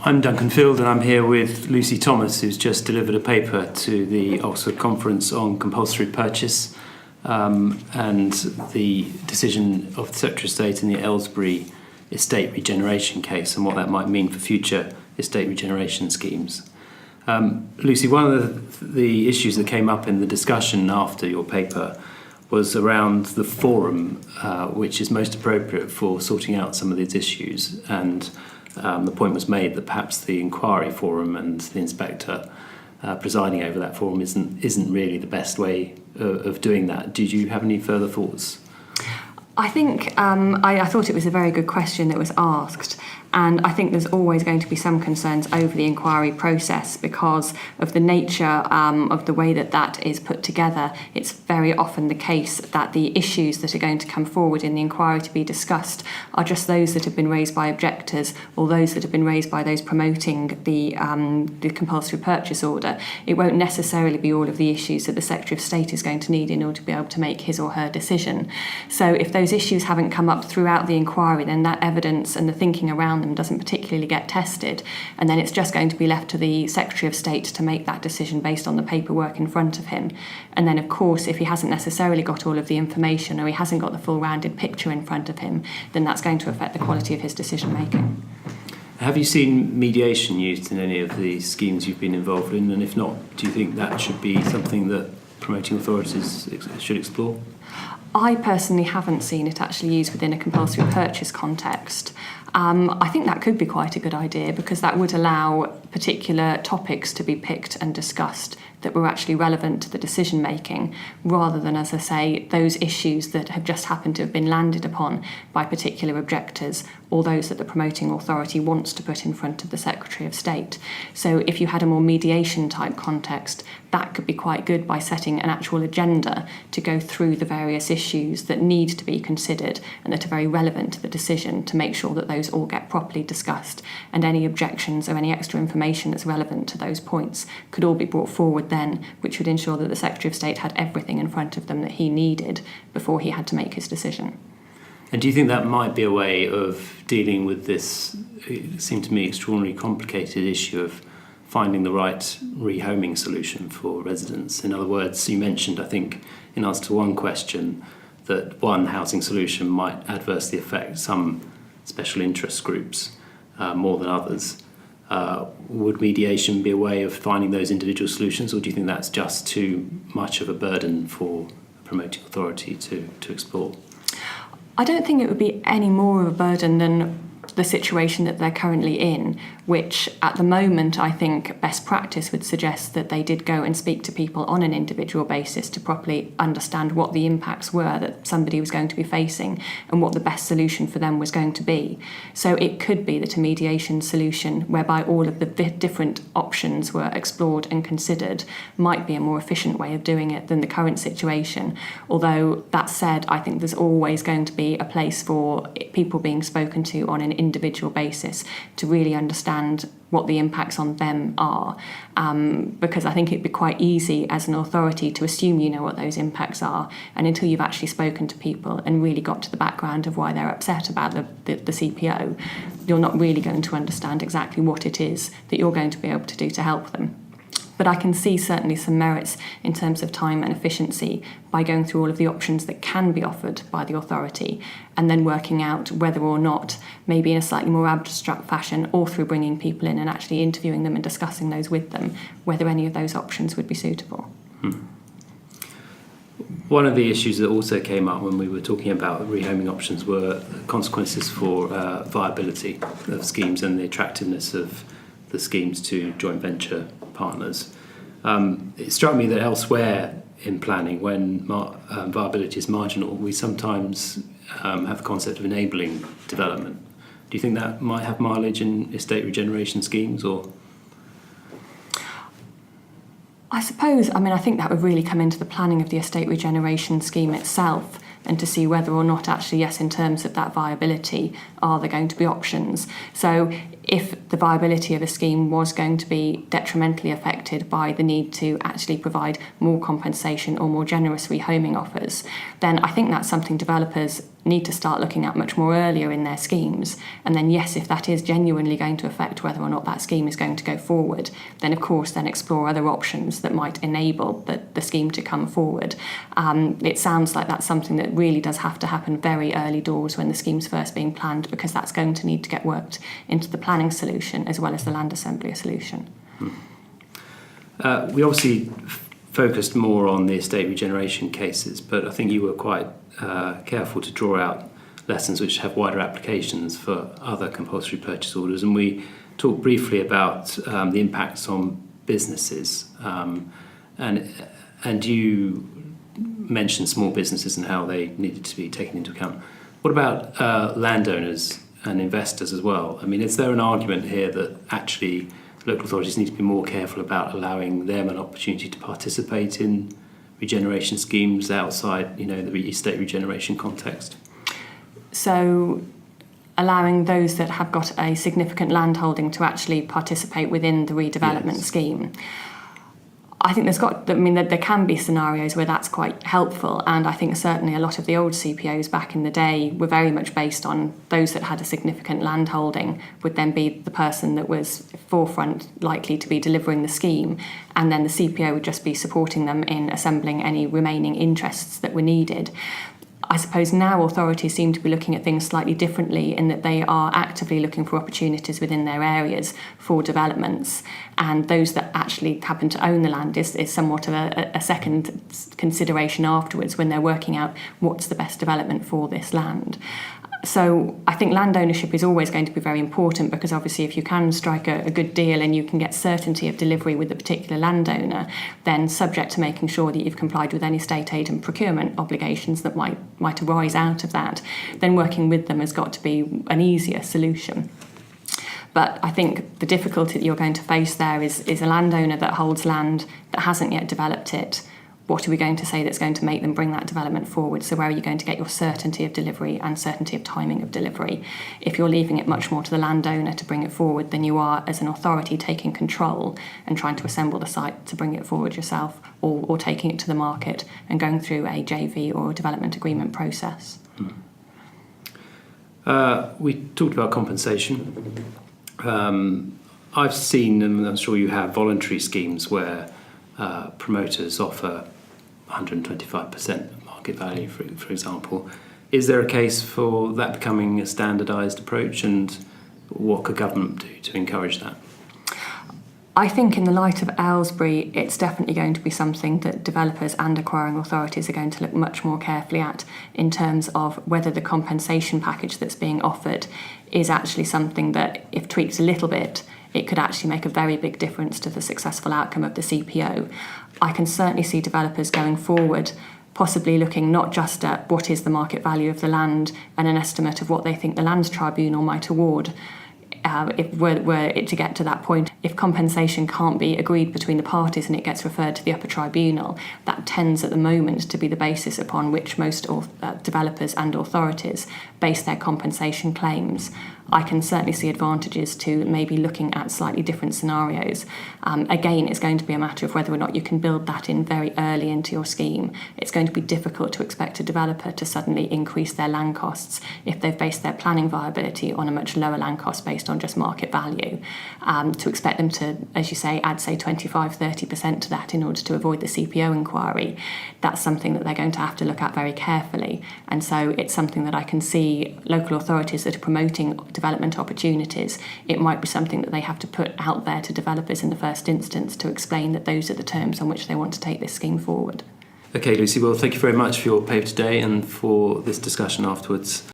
I'm Duncan Field, and I'm here with Lucy Thomas, who's just delivered a paper to the Oxford Conference on compulsory purchase and the decision of the Secretary of State in the Aylesbury estate regeneration case and what that might mean for future estate regeneration schemes. Lucy, one of the issues that came up in the discussion after your paper was around the forum which is most appropriate for sorting out some of these issues, and the point was made that perhaps the inquiry forum and the inspector presiding over that forum isn't really the best way of doing that. Did you have any further thoughts? I think I thought it was a very good question that was asked, and I think there's always going to be some concerns over the inquiry process because of the nature of the way that is put together. It's very often the case that the issues that are going to come forward in the inquiry to be discussed are just those that have been raised by objectors or those that have been raised by those promoting the compulsory purchase order. It won't necessarily be all of the issues that the Secretary of State is going to need in order to be able to make his or her decision. So if those issues haven't come up throughout the inquiry, then that evidence and the thinking around them doesn't particularly get tested, and then it's just going to be left to the Secretary of State to make that decision based on the paperwork in front of him. And then of course, if he hasn't necessarily got all of the information or he hasn't got the full rounded picture in front of him, then that's going to affect the quality of his decision making. Have you seen mediation used in any of the schemes you've been involved in, and if not, do you think that should be something that promoting authorities should explore? I personally haven't seen it actually used within a compulsory purchase context. I think that could be quite a good idea because that would allow particular topics to be picked and discussed that were actually relevant to the decision making, rather than, as I say, those issues that have just happened to have been landed upon by particular objectors or those that the promoting authority wants to put in front of the Secretary of State. So if you had a more mediation type context, that could be quite good by setting an actual agenda to go through the various issues that need to be considered and that are very relevant to the decision, to make sure that those all get properly discussed, and any objections or any extra information that's relevant to those points could all be brought forward then, which would ensure that the Secretary of State had everything in front of them that he needed before he had to make his decision. And do you think that might be a way of dealing with this, it seemed to me, extraordinarily complicated issue of finding the right rehoming solution for residents? In other words, you mentioned, I think, in answer to one question, that one housing solution might adversely affect some special interest groups more than others. Would mediation be a way of finding those individual solutions, or do you think that's just too much of a burden for a promoting authority to explore? I don't think it would be any more of a burden than the situation that they're currently in, which at the moment I think best practice would suggest that they did go and speak to people on an individual basis to properly understand what the impacts were that somebody was going to be facing and what the best solution for them was going to be. So it could be that a mediation solution whereby all of the different options were explored and considered might be a more efficient way of doing it than the current situation. Although that said, I think there's always going to be a place for people being spoken to on an individual basis to really understand what the impacts on them are, because I think it'd be quite easy as an authority to assume you know what those impacts are, and until you've actually spoken to people and really got to the background of why they're upset about the CPO, you're not really going to understand exactly what it is that you're going to be able to do to help them. But I can see certainly some merits in terms of time and efficiency by going through all of the options that can be offered by the authority and then working out whether or not, maybe in a slightly more abstract fashion or through bringing people in and actually interviewing them and discussing those with them, whether any of those options would be suitable. One of the issues that also came up when we were talking about rehoming options were consequences for viability of schemes and the attractiveness of the schemes to joint venture partners. It struck me that elsewhere in planning, when viability is marginal, we sometimes have the concept of enabling development. Do you think that might have mileage in estate regeneration schemes, or? I suppose, I think that would really come into the planning of the estate regeneration scheme itself, and to see whether or not actually, yes, in terms of that viability, are there going to be options. So if the viability of a scheme was going to be detrimentally affected by the need to actually provide more compensation or more generous rehoming offers, then I think that's something developers need to start looking at much more earlier in their schemes. And then yes, if that is genuinely going to affect whether or not that scheme is going to go forward, then of course then explore other options that might enable the scheme to come forward. It sounds like that's something that really does have to happen very early doors when the scheme's first being planned, because that's going to need to get worked into the planning solution as well as the land assembly solution. We obviously focused more on the estate regeneration cases, but I think you were quite careful to draw out lessons which have wider applications for other compulsory purchase orders. And we talked briefly about the impacts on businesses, and you mentioned small businesses and how they needed to be taken into account. What about landowners and investors as well? I mean, is there an argument here that actually local authorities need to be more careful about allowing them an opportunity to participate in regeneration schemes outside, the estate regeneration context? So allowing those that have got a significant landholding to actually participate within the redevelopment scheme. I think there can be scenarios where that's quite helpful, and I think certainly a lot of the old CPOs back in the day were very much based on those that had a significant landholding would then be the person that was forefront likely to be delivering the scheme, and then the CPO would just be supporting them in assembling any remaining interests that were needed. I suppose now authorities seem to be looking at things slightly differently in that they are actively looking for opportunities within their areas for developments, and those that actually happen to own the land is somewhat of a second consideration afterwards when they're working out what's the best development for this land. So I think land ownership is always going to be very important, because obviously if you can strike a good deal and you can get certainty of delivery with the particular landowner, then subject to making sure that you've complied with any state aid and procurement obligations that might arise out of that, then working with them has got to be an easier solution. But I think the difficulty that you're going to face there is a landowner that holds land that hasn't yet developed it. What are we going to say that's going to make them bring that development forward? So where are you going to get your certainty of delivery and certainty of timing of delivery? If you're leaving it much more to the landowner to bring it forward than you are as an authority taking control and trying to assemble the site to bring it forward yourself, or taking it to the market and going through a JV or a development agreement process. We talked about compensation. I've seen, and I'm sure you have, voluntary schemes where promoters offer 125% market value, for example. Is there a case for that becoming a standardised approach, and what could government do to encourage that? I think in the light of Aylesbury, it's definitely going to be something that developers and acquiring authorities are going to look much more carefully at, in terms of whether the compensation package that's being offered is actually something that, if tweaked a little bit, it could actually make a very big difference to the successful outcome of the CPO. I can certainly see developers going forward possibly looking not just at what is the market value of the land and an estimate of what they think the Lands Tribunal might award. If were it to get to that point, if compensation can't be agreed between the parties and it gets referred to the upper tribunal, that tends at the moment to be the basis upon which most developers and authorities base their compensation claims. I can certainly see advantages to maybe looking at slightly different scenarios. Again, it's going to be a matter of whether or not you can build that in very early into your scheme. It's going to be difficult to expect a developer to suddenly increase their land costs if they've based their planning viability on a much lower land cost based on just market value. To expect them to, as you say, add, say, 25-30% to that in order to avoid the CPO inquiry, that's something that they're going to have to look at very carefully. And so it's something that I can see local authorities that are promoting development opportunities, it might be something that they have to put out there to developers in the first instance to explain that those are the terms on which they want to take this scheme forward. Okay, Lucy, well, thank you very much for your paper today and for this discussion afterwards.